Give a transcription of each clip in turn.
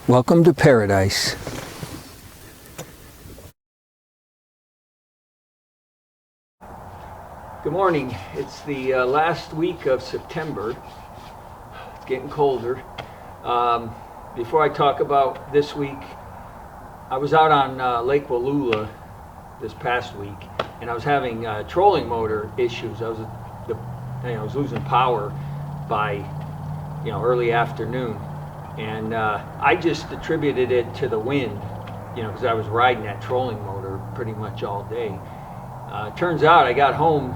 Welcome to paradise. Good morning. It's the last week of September. It's getting colder. Before I talk about this week, I was out on Lake Wallula this past week, and I was having trolling motor issues. I was losing power by early afternoon, and I just attributed it to the wind, because I was riding that trolling motor pretty much all day. Turns out I got home,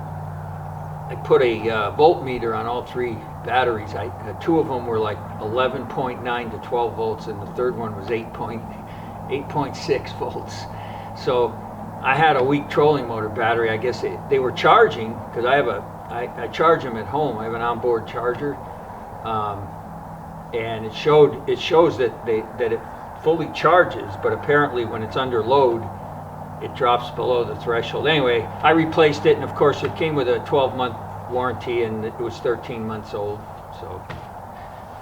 I put a voltmeter on all three batteries. Two of them were like 11.9 to 12 volts, and the third one was 8.6 volts. So I had a weak trolling motor battery. I guess they were charging, because I charge them at home. I have an onboard charger, and it shows that it fully charges, but apparently when it's under load, it drops below the threshold. Anyway, I replaced it, and of course it came with a 12-month warranty, and it was 13 months old, so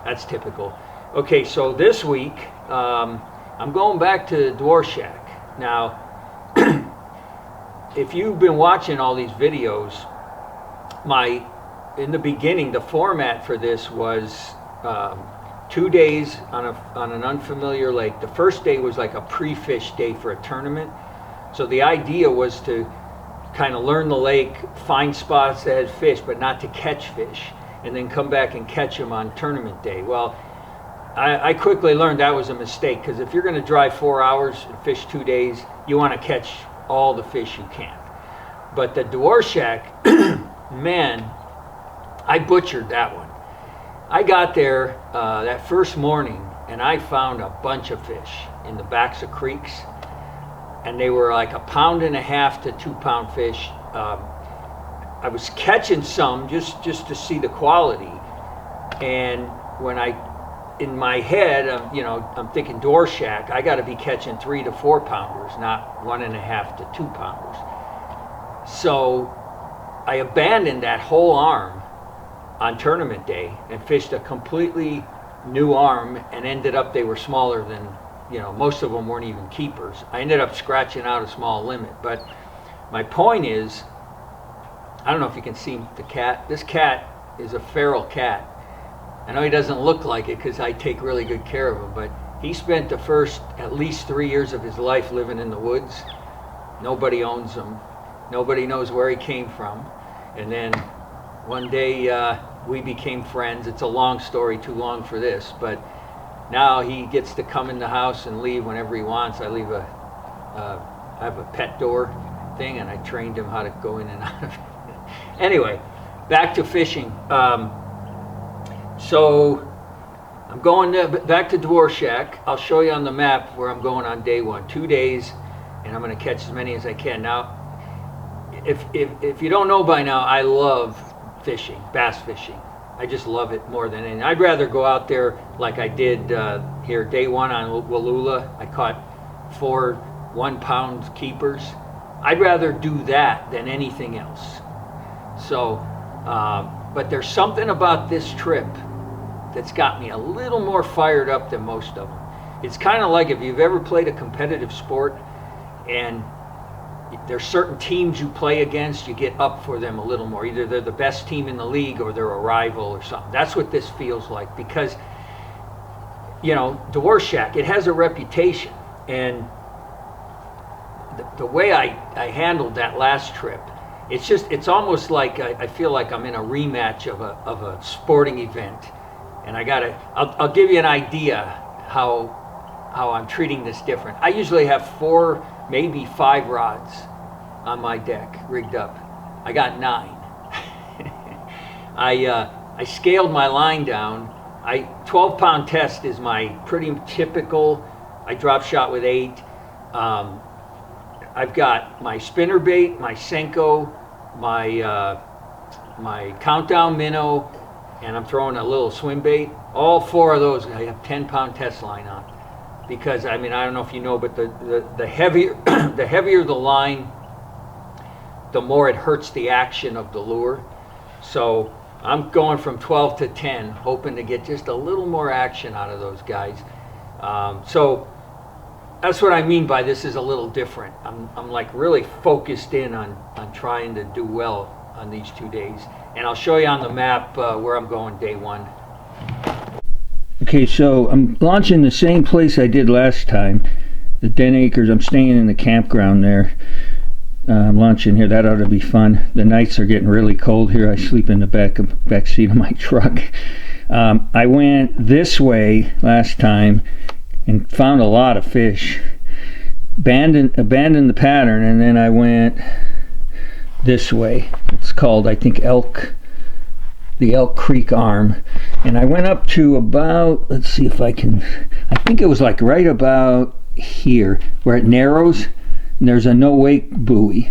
that's typical. Okay, so this week I'm going back to Dworshak. Now, if you've been watching all these videos, in the beginning, the format for this was 2 days on an unfamiliar lake. The first day was like a pre-fish day for a tournament. So the idea was to kind of learn the lake, find spots that had fish, but not to catch fish, and then come back and catch them on tournament day. Well, I quickly learned that was a mistake, because if you're going to drive 4 hours and fish 2 days, you want to catch all the fish you can. But the Dworshak, man, I butchered that one. I got there that first morning, and I found a bunch of fish in the backs of creeks, and they were like 1.5 to 2 pound fish. I was catching some just to see the quality, and when in my head, I'm thinking Dworshak, I got to be catching 3 to 4 pounders, not 1.5 to 2 pounders. So I abandoned that whole arm on tournament day and fished a completely new arm, and ended up they were smaller than, most of them weren't even keepers. I ended up scratching out a small limit. But my point is, I don't know if you can see the cat. This cat is a feral cat. I know he doesn't look like it because I take really good care of him, but he spent the first at least 3 years of his life living in the woods. Nobody owns him. Nobody knows where he came from. And then one day we became friends. It's a long story, too long for this, but now he gets to come in the house and leave whenever he wants. I have a pet door thing, and I trained him how to go in and out of it. Anyway, back to fishing. So I'm going back to Dworshak. I'll show you on the map where I'm going on day one. 2 days, and I'm going to catch as many as I can. Now, if you don't know by now, I love fishing, bass fishing. I just love it more than anything. I'd rather go out there like I did here day one on Wallula. I caught 4 1-pound keepers. I'd rather do that than anything else. So, but there's something about this trip that's got me a little more fired up than most of them. It's kind of like if you've ever played a competitive sport, and there's certain teams you play against, you get up for them a little more. Either they're the best team in the league or they're a rival or something. That's what this feels like, because, Dworshak, it has a reputation. And the way I handled that last trip, it's almost like I feel like I'm in a rematch of a sporting event. And I'll give you an idea how I'm treating this different. I usually have 4, maybe 5 rods on my deck rigged up. I got 9. I scaled my line down. 12-pound test is my pretty typical. I drop shot with 8. I've got my spinnerbait, my Senko, my countdown minnow, and I'm throwing a little swim bait. All 4 of those I have 10-pound test line on. Because I don't know if you know, but the heavier the heavier the line, the more it hurts the action of the lure. So I'm going from 12 to 10, hoping to get just a little more action out of those guys. So that's what I mean by this is a little different. I'm like really focused in on trying to do well on these 2 days. And I'll show you on the map where I'm going day 1. Okay, so I'm launching the same place I did last time, the 10 acres. I'm staying in the campground there. I'm launching here. That ought to be fun. The nights are getting really cold here. I sleep in the back seat of my truck. I went this way last time and found a lot of fish. Abandoned the pattern, and then I went this way. It's called, I think, the Elk Creek Arm. And I went up to about, let's see if I think it was like right about here where it narrows, and there's a no wake buoy.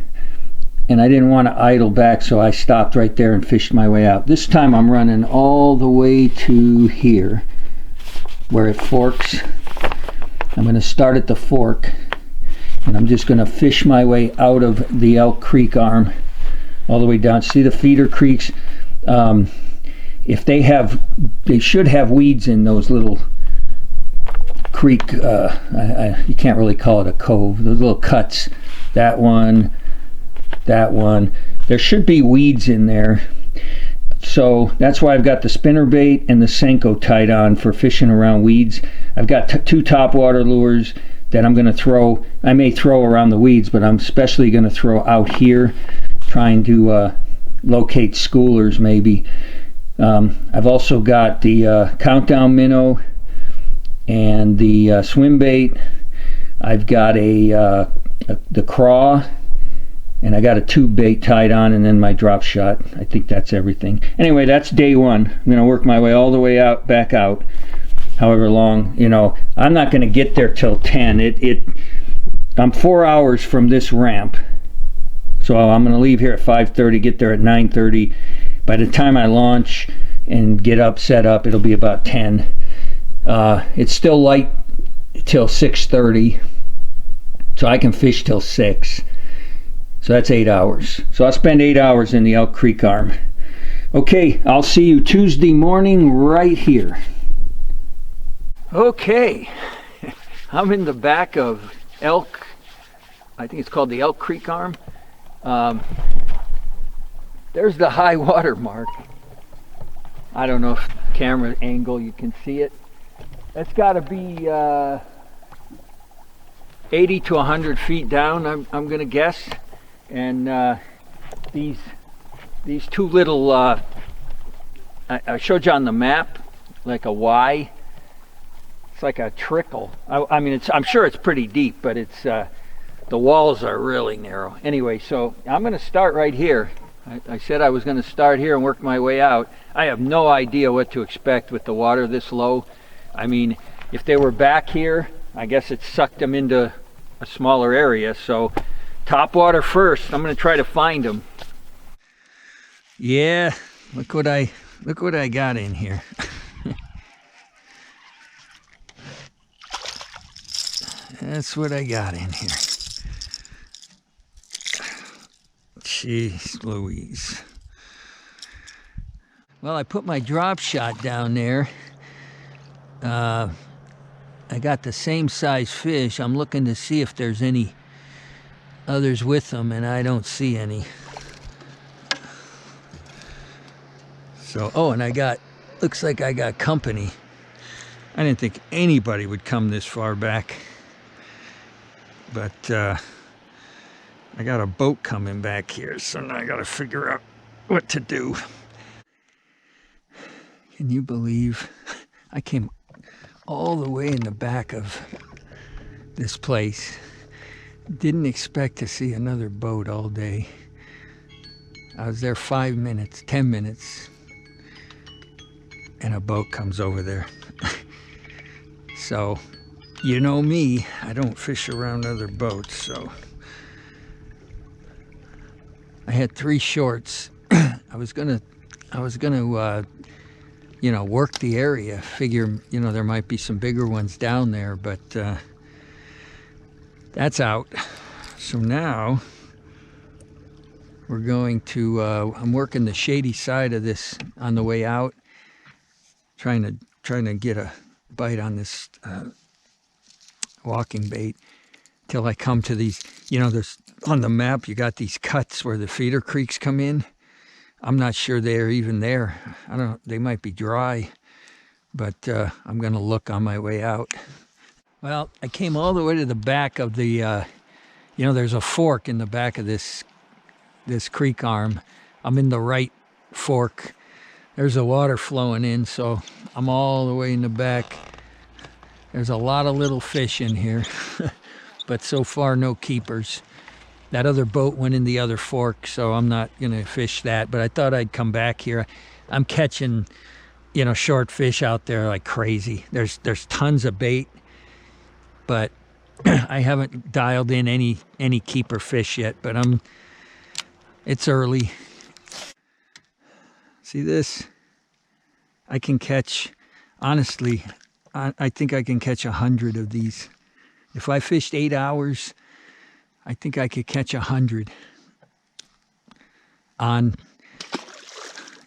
And I didn't want to idle back, so I stopped right there and fished my way out. This time I'm running all the way to here where it forks. I'm going to start at the fork, and I'm just going to fish my way out of the Elk Creek Arm all the way down. See the feeder creeks? If they should have weeds in those little creek, you can't really call it a cove, those little cuts. That one. There should be weeds in there. So that's why I've got the spinnerbait and the Senko tied on for fishing around weeds. I've got 2 topwater lures that I'm going to throw. I may throw around the weeds, but I'm especially going to throw out here, trying to locate schoolers maybe. I've also got the countdown minnow and the swim bait. I've got the craw, and I got a tube bait tied on, and then my drop shot. I think that's everything. Anyway, that's day 1. I'm going to work my way all the way out, back out, however long. I'm not going to get there till 10. I'm 4 hours from this ramp, so I'm going to leave here at 5:30, get there at 9:30. By the time I launch and get up, set up, it'll be about 10. It's still light till 6:30, so I can fish till 6. So that's 8 hours. So I'll spend 8 hours in the Elk Creek Arm. Okay, I'll see you Tuesday morning right here. Okay, I'm in the back of Elk, I think it's called the Elk Creek Arm. There's the high water mark. I don't know if camera angle you can see it. That's got to be 80 to 100 feet down, I'm going to guess. And these 2 little, I showed you on the map, like a Y. It's like a trickle. I mean, I'm sure it's pretty deep, but it's the walls are really narrow. Anyway, so I'm going to start right here. I said I was going to start here and work my way out. I have no idea what to expect with the water this low. I mean, if they were back here, I guess it sucked them into a smaller area. So top water first. I'm going to try to find them. Yeah, look what I got in here. That's what I got in here. Jeez Louise. Well, I put my drop shot down there. I got the same size fish. I'm looking to see if there's any others with them, and I don't see any. So, oh, and looks like I got company. I didn't think anybody would come this far back. But I got a boat coming back here, so now I got to figure out what to do. Can you believe I came all the way in the back of this place? Didn't expect to see another boat all day. I was there 5 minutes, 10 minutes, and a boat comes over there. So, you know me, I don't fish around other boats, so. I had 3 shorts. I was gonna, work the area. Figure, there might be some bigger ones down there, but that's out. So now we're going to. I'm working the shady side of this on the way out, trying to get a bite on this walking bait till I come to these, you know, there's on the map, you got these cuts where the feeder creeks come in. I'm not sure they're even there. I don't know, they might be dry, but I'm gonna look on my way out. Well, I came all the way to the back of the, you know, there's a fork in the back of this creek arm. I'm in the right fork. There's the water flowing in, so I'm all the way in the back. There's a lot of little fish in here, but so far no keepers. That other boat went in the other fork, so I'm not gonna fish that, but I thought I'd come back here. I'm catching, you know, short fish out there like crazy. There's tons of bait, but I haven't dialed in any keeper fish yet, but it's early. See this? I can catch, honestly, I think I can catch 100 of these. If I fished 8 hours, I think I could catch 100 on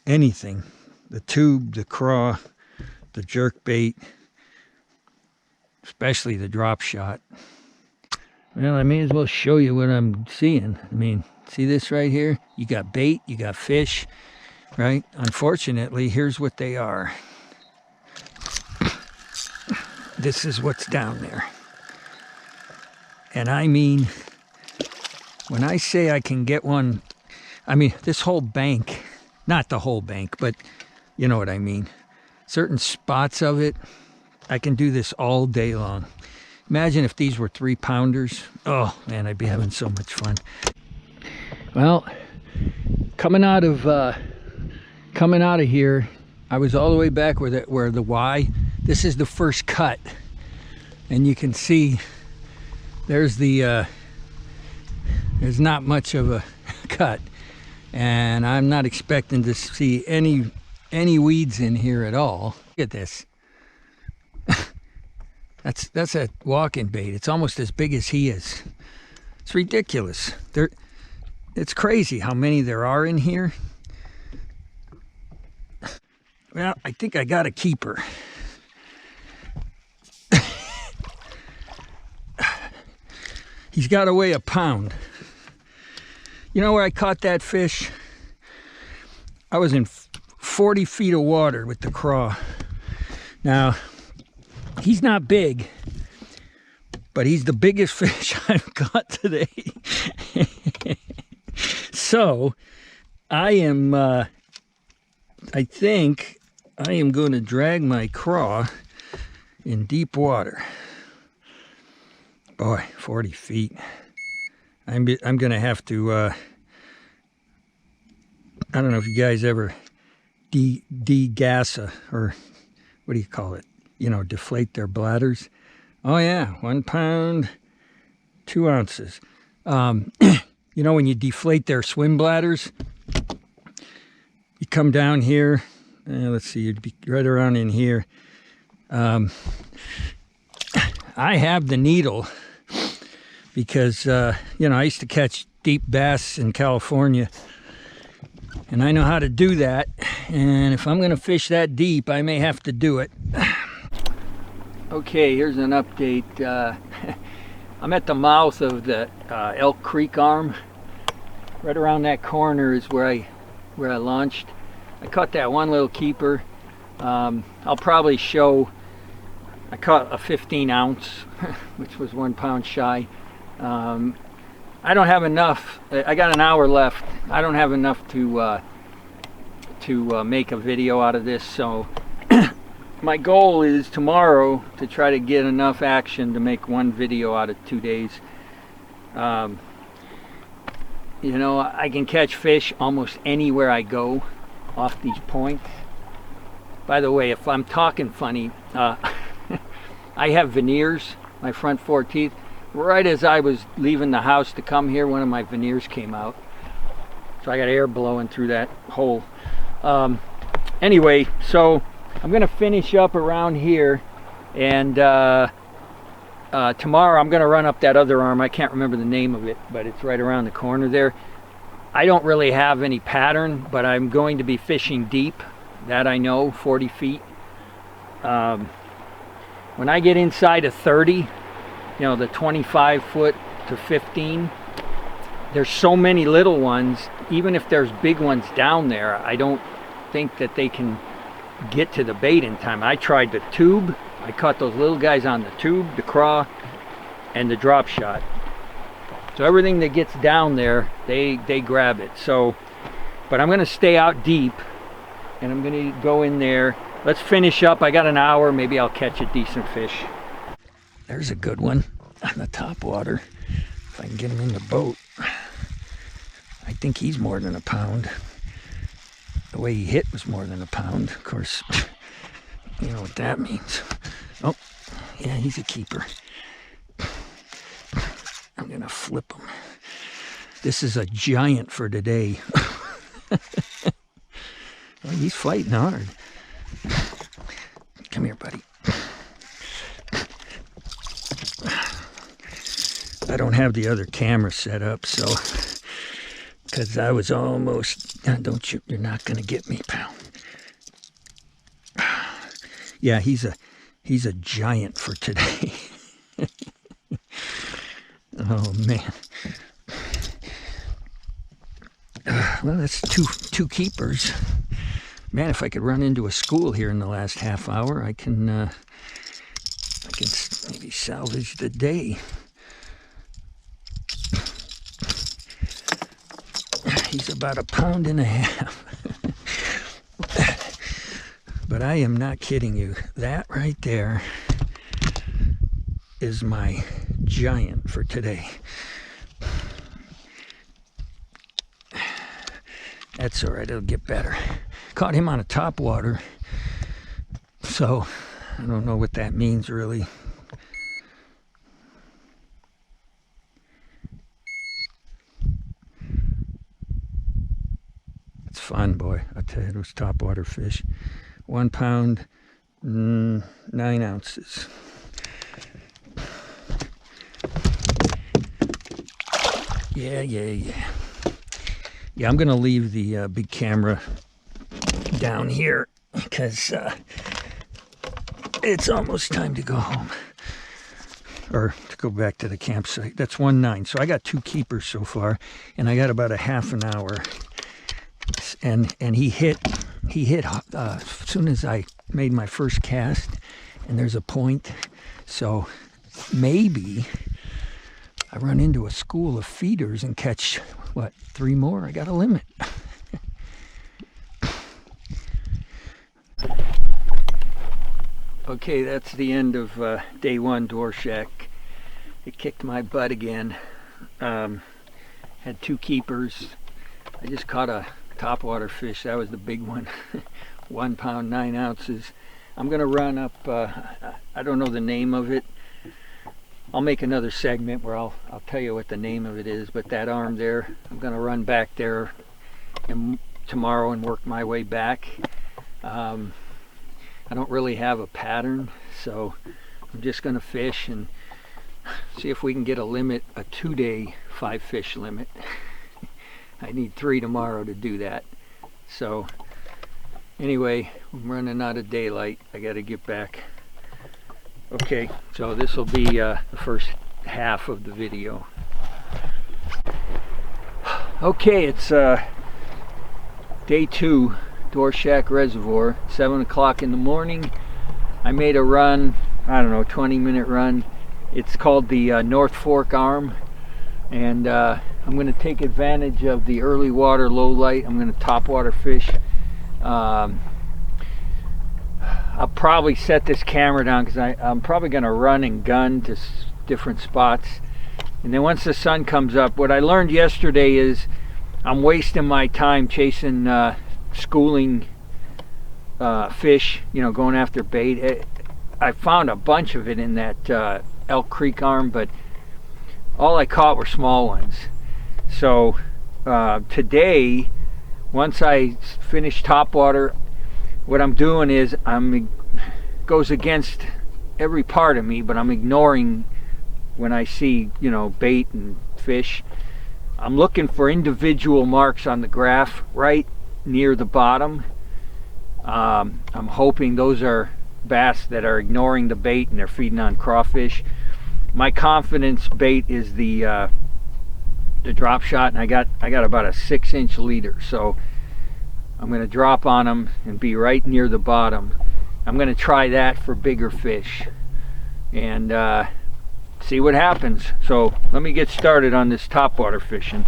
anything. The tube, the craw, the jerk bait, especially the drop shot. Well, I may as well show you what I'm seeing. I mean, see this right here? You got bait, you got fish, right? Unfortunately, here's what they are. This is what's down there. And I mean, when I say I can get one, I mean, this whole bank, not the whole bank, but you know what I mean. Certain spots of it, I can do this all day long. Imagine if these were 3-pounders. Oh man, I'd be having so much fun. Well, coming out of here, I was all the way back where the Y. This is the first cut, and you can see there's not much of a cut, and I'm not expecting to see any weeds in here at all. Look at this. That's a walking bait. It's almost as big as he is. It's ridiculous. It's crazy how many there are in here. Well, I think I got a keeper. He's got to weigh a pound. You know where I caught that fish? I was in 40 feet of water with the craw. Now, he's not big, but he's the biggest fish I've caught today. So, I think I am going to drag my craw in deep water. Boy, 40 feet. I'm going to have to, I don't know if you guys ever de-gas or what do you call it? You know, deflate their bladders. Oh yeah, 1 pound, 2 ounces. You know, when you deflate their swim bladders, you come down here, let's see, you'd be right around in here. I have the needle because, you know, I used to catch deep bass in California, and I know how to do that. And if I'm going to fish that deep, I may have to do it. Okay, here's an update. I'm at the mouth of the Elk Creek arm. Right around that corner is where I launched. I caught that one little keeper. I'll probably show, I caught a 15 ounce, which was 1 pound shy. I don't have enough. I got an hour left. I don't have enough to make a video out of this, so my goal is tomorrow to try to get enough action to make one video out of 2 days. You know, I can catch fish almost anywhere I go off these points. By the way, if I'm talking funny, I have veneers, my front 4 teeth. Right as I was leaving the house to come here, one of my veneers came out. So I got air blowing through that hole. Anyway, so I'm going to finish up around here, and tomorrow I'm going to run up that other arm. I can't remember the name of it, but it's right around the corner there. I don't really have any pattern, but I'm going to be fishing deep. That I know, 40 feet. When I get inside of 30, you know, the 25 foot to 15. There's so many little ones, even if there's big ones down there, I don't think that they can get to the bait in time. I tried the tube. I caught those little guys on the tube, the craw, and the drop shot. So everything that gets down there, they grab it. So, but I'm going to stay out deep, and I'm going to go in there. Let's finish up. I got an hour. Maybe I'll catch a decent fish. There's a good one on the top water. If I can get him in the boat. I think he's more than a pound. The way he hit was more than a pound. Of course, you know what that means. Oh, yeah, he's a keeper. I'm gonna flip him. This is a giant for today. Well, he's fighting hard. Come here, buddy. I don't have the other camera set up, so because I was almost, you're not gonna get me, pal. Yeah, he's a giant for today. Oh man. Well, that's two keepers. Man, if I could run into a school here in the last half hour, I can maybe salvage the day. He's about 1.5 pounds. But I am not kidding you. That right there is my giant for today. That's all right, it'll get better. Caught him on a top water, so I don't know what that means really. It's fun, boy. I tell you, those top water fish. 1 pound, 9 ounces. Yeah. Yeah, I'm gonna leave the big camera down here because it's almost time to go home. Or to go back to the campsite. That's 1.9. So I got 2 keepers so far, and I got about a half an hour. And he hit as soon as I made my first cast, and there's a point. So maybe I run into a school of feeders and catch, what, 3 more? I got a limit. Okay, that's the end of day 1 Dworshak. It kicked my butt again. Had 2 keepers. I just caught a topwater fish. That was the big one. 1 pound, 9 ounces. I'm gonna run up, I don't know the name of it. I'll make another segment where I'll tell you what the name of it is, but that arm there, I'm gonna run back there tomorrow and work my way back. I don't really have a pattern, so I'm just gonna fish and see if we can get a limit, a 2-day 5-fish limit. I need 3 tomorrow to do that. So anyway, I'm running out of daylight. I gotta get back. Okay, so this will be the first half of the video. Okay, it's day 2, Dworshak Reservoir, 7 o'clock in the morning. I made a run, I don't know, 20-minute run. It's called the North Fork Arm, and I'm going to take advantage of the early water, low light. I'm going to topwater fish. I'll probably set this camera down because I'm probably going to run and gun to different spots. And then once the sun comes up, what I learned yesterday is I'm wasting my time chasing schooling fish, you know, going after bait. I found a bunch of it in that Elk Creek arm, but all I caught were small ones. So today, once I finish topwater, what I'm doing is goes against every part of me, but I'm ignoring when I see, you know, bait and fish. I'm looking for individual marks on the graph right near the bottom. I'm hoping those are bass that are ignoring the bait and they're feeding on crawfish. my confidence bait is the drop shot, and I got about a 6-inch leader, so I'm going to drop on them and be right near the bottom. I'm going to try that for bigger fish and see what happens. So let me get started on this topwater fishing.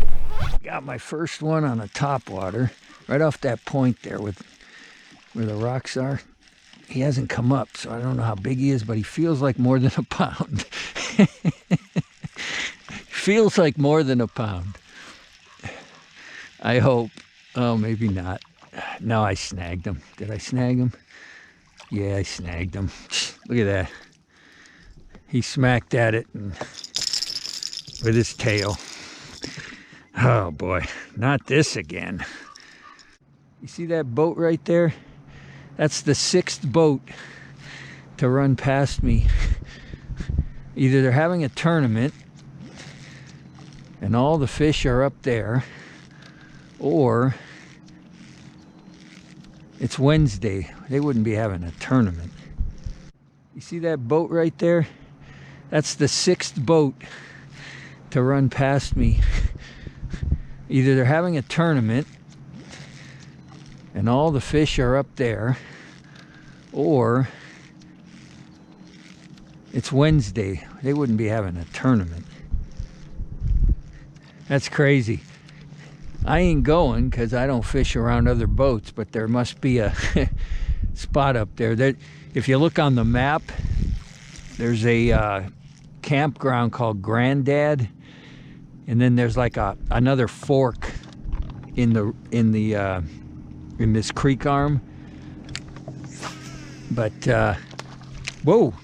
Got my first one on a topwater right off that point there with where the rocks are. He hasn't come up, so I don't know how big he is, but he feels like more than a pound. Feels like more than a pound. I hope. Oh, maybe not. No, I snagged him. Did I snag him? Yeah, I snagged him. Look at that. He smacked at it and with his tail. Oh boy, not this again. You see that boat right there? That's the 6th boat to run past me. Either they're having a tournament and all the fish are up there, or it's Wednesday. They wouldn't be having a tournament. You see that boat right there? That's the 6th boat to run past me. Either they're having a tournament and all the fish are up there, or it's Wednesday. They wouldn't be having a tournament. That's crazy. I ain't going because I don't fish around other boats, but there must be a spot up there. If you look on the map, there's a campground called Granddad, and then there's like another fork in this creek arm. But whoa,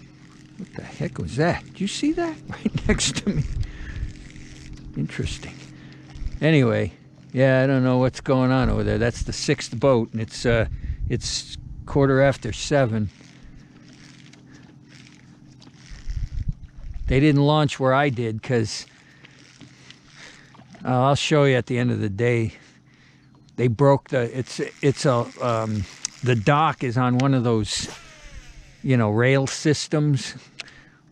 what the heck was that? Did you see that right next to me? Interesting. Anyway, yeah, I don't know what's going on over there. That's the 6th boat, and it's 7:15. They didn't launch where I did because I'll show you at the end of the day. They broke the dock is on one of those, rail systems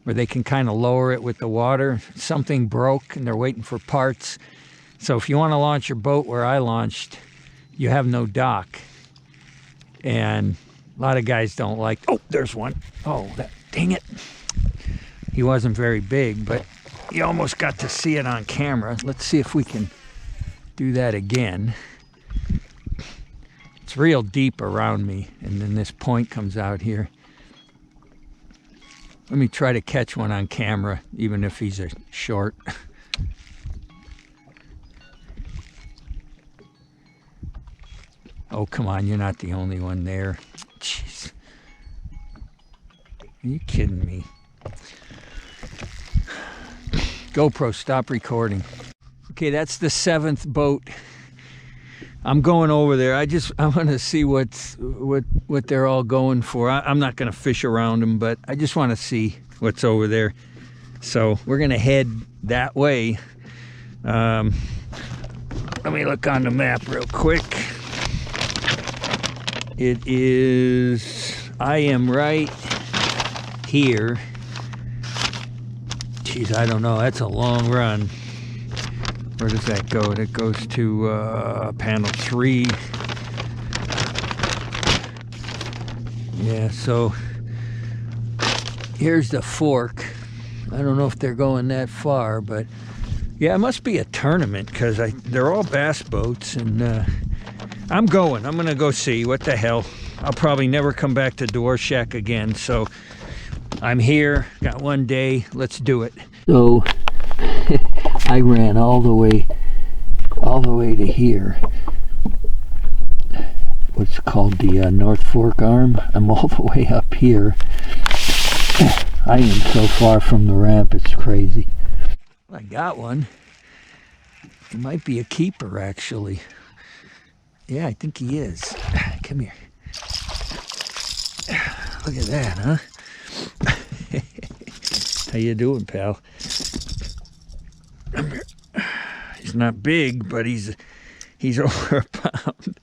where they can kind of lower it with the water. Something broke and they're waiting for parts. So if you want to launch your boat where I launched, you have no dock. And a lot of guys don't like, oh, there's one. Oh, dang it. He wasn't very big, but you almost got to see it on camera. Let's see if we can do that again. It's real deep around me, and then this point comes out here. Let me try to catch one on camera, even if he's a short. Oh, come on, you're not the only one there. Jeez. Are you kidding me? GoPro, stop recording. Okay, that's the 7th boat. I'm going over there. I want to see what they're all going for. I'm not going to fish around them, but I just want to see what's over there. So we're going to head that way. Let me look on the map real quick. I am right here. Jeez, I don't know. That's a long run. Where does that go? That goes to panel 3. Yeah, so here's the fork. I don't know if they're going that far, but yeah, it must be a tournament because they're all bass boats, and I'm going to go see. What the hell. I'll probably never come back to Dworshak again, so I'm here, got one day, let's do it. So I ran all the way to here, what's called the North Fork Arm. I'm all the way up here. I am so far from the ramp, it's crazy. I got one. It might be a keeper, actually. Yeah, I think he is. Come here. Look at that, huh? How you doing, pal? He's not big, but he's over a pound.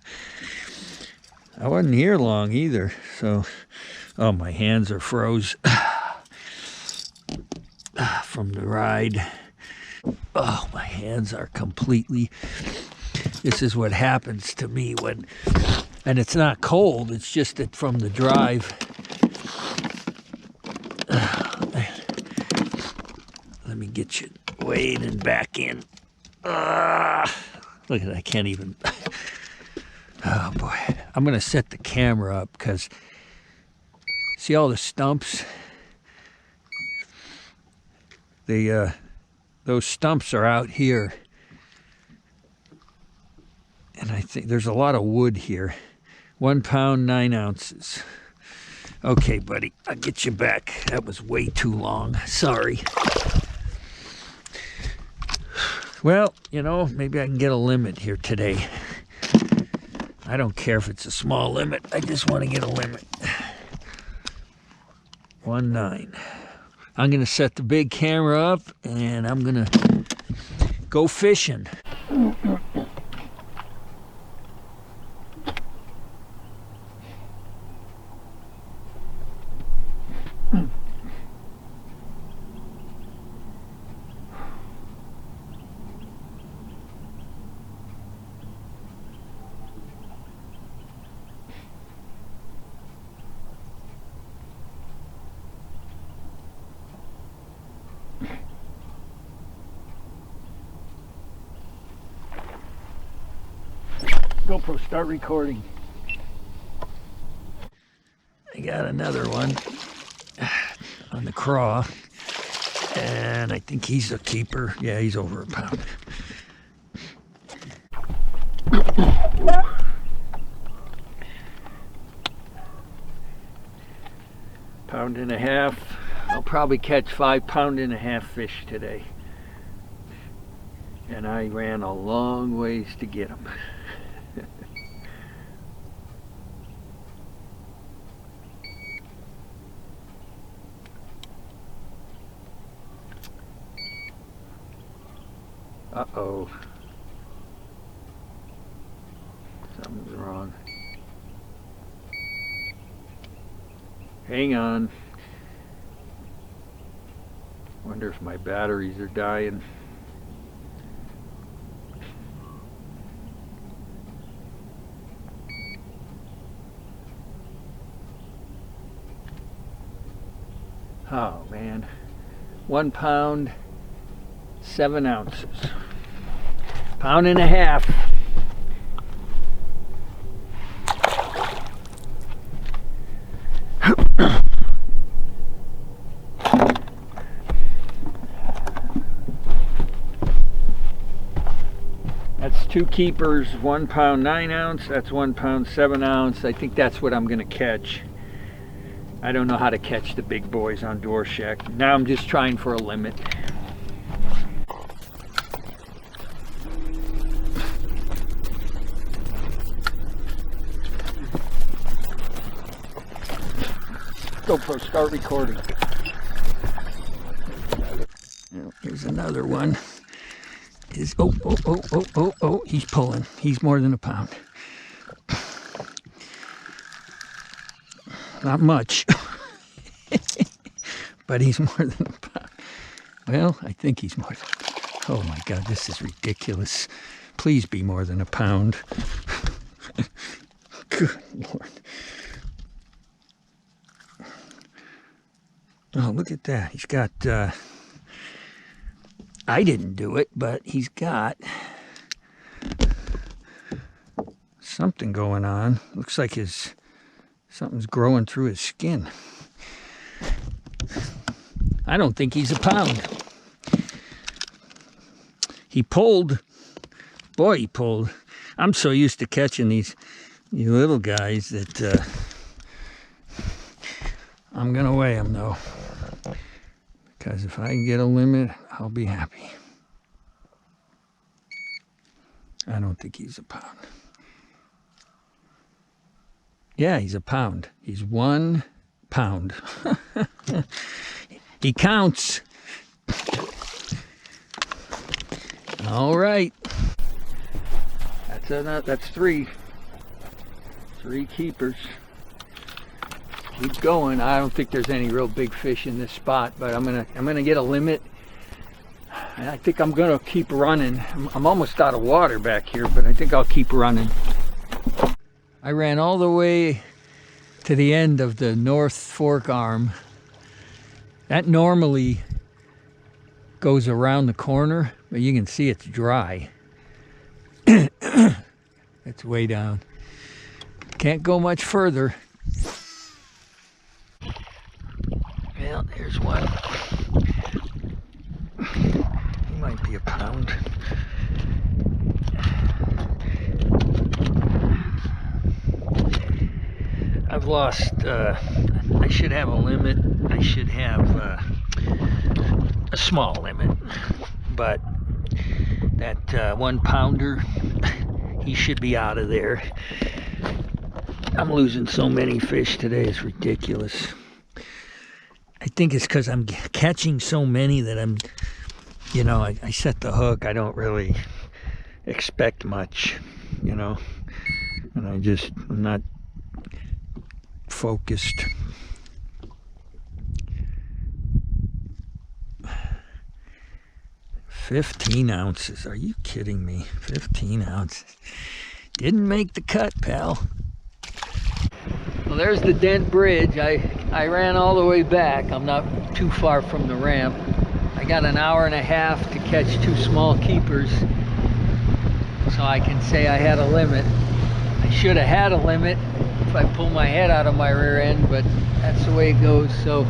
I wasn't here long either, so... Oh, my hands are froze. from the ride. Oh, my hands are completely... This is what happens to me when... And it's not cold, it's just that from the drive. Let me get you weighed and back in. Look at that, I can't even... Oh boy. I'm gonna set the camera up because see all the stumps? Those stumps are out here. And I think there's a lot of wood here. 1 pound, 9 ounces. Okay, buddy, I'll get you back. That was way too long. Sorry. Well, you know, maybe I can get a limit here today. I don't care if it's a small limit. I just want to get a limit. 1.9. I'm going to set the big camera up and I'm going to go fishing. GoPro, start recording. I got another one on the craw, and I think he's a keeper. Yeah, he's over a pound. Pound and a half. I'll probably catch 5 pound-and-a-half fish today. And I ran a long ways to get them. Uh-oh. Something's wrong. Hang on. Wonder if my batteries are dying. Oh man. 1 pound, 7 ounces. Pound and a half. That's 2 keepers, 1 pound 9 ounce. That's 1 pound 7 ounce. I think that's what I'm gonna catch. I don't know how to catch the big boys on Dworshak. Now I'm just trying for a limit. GoPro, start recording. Here's another one. Oh, he's pulling. He's more than a pound. Not much, but he's more than a pound. Well, I think he's more than a pound. Oh my God, this is ridiculous. Please be more than a pound. Good Lord. Oh, look at that. He's got, I didn't do it, but he's got something going on. Looks like something's growing through his skin. I don't think he's a pound. He pulled. Boy, he pulled. I'm so used to catching these little guys that I'm going to weigh him, though. Because if I can get a limit, I'll be happy. I don't think he's a pound. Yeah, he's a pound. He's 1 pound. He counts. All right. That's 3. 3 keepers. keep going. I don't think there's any real big fish in this spot, but I'm gonna get a limit. And I think I'm gonna keep running. I'm almost out of water back here, but I think I'll keep running. I ran all the way to the end of the North Fork arm. That normally goes around the corner, but you can see it's dry. It's way down. Can't go much further. Well, there's one. He might be a pound. I've lost, I should have a limit. I should have a small limit, but that 1 pounder, he should be out of there. I'm losing so many fish today, it's ridiculous. I think it's because I'm catching so many that I'm, you know, I set the hook. I don't really expect much, you know, and I'm not focused. $15 ounces. Are you kidding me? 15 ounces. Didn't make the cut, pal. Well, there's the Dent Bridge. I ran all the way back. I'm not too far from the ramp. I got an hour and a half to catch 2 small keepers, so I can say I had a limit. I should have had a limit if I pull my head out of my rear end, but that's the way it goes. So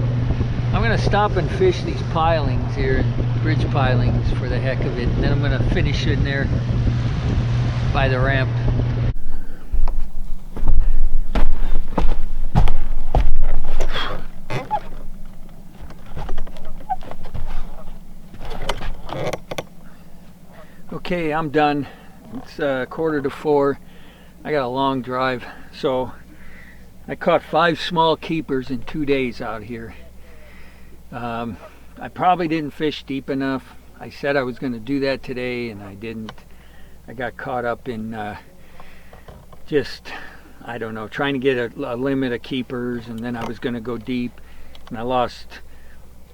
I'm gonna stop and fish these pilings here, bridge pilings, for the heck of it, and then I'm gonna finish in there by the ramp. Okay, I'm done. It's 3:45. I got a long drive, so I caught 5 small keepers in 2 days out here. I probably didn't fish deep enough. I said I was going to do that today, and I didn't. I got caught up in just, I don't know, trying to get a limit of keepers, and then I was going to go deep, and I lost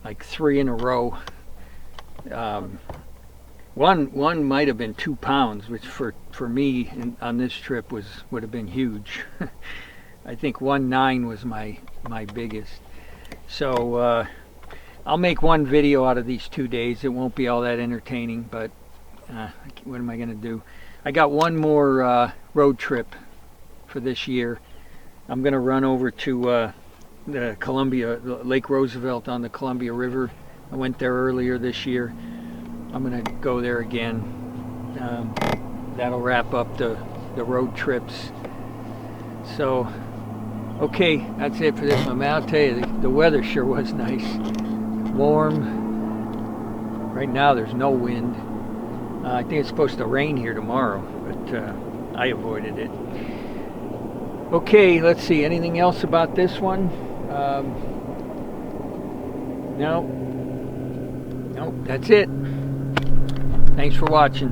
like 3 in a row. One might have been 2 pounds, which for me on this trip would have been huge. I think 1.9 was my biggest. So I'll make one video out of these 2 days. It won't be all that entertaining, but what am I going to do? I got one more road trip for this year. I'm going to run over to the Lake Roosevelt on the Columbia River. I went there earlier this year. I'm going to go there again. That'll wrap up the road trips. So, okay, that's it for this one. Man, I'll tell you, the weather sure was nice. Warm. Right now there's no wind. I think it's supposed to rain here tomorrow, but I avoided it. Okay, let's see. Anything else about this one? No, that's it. Thanks for watching.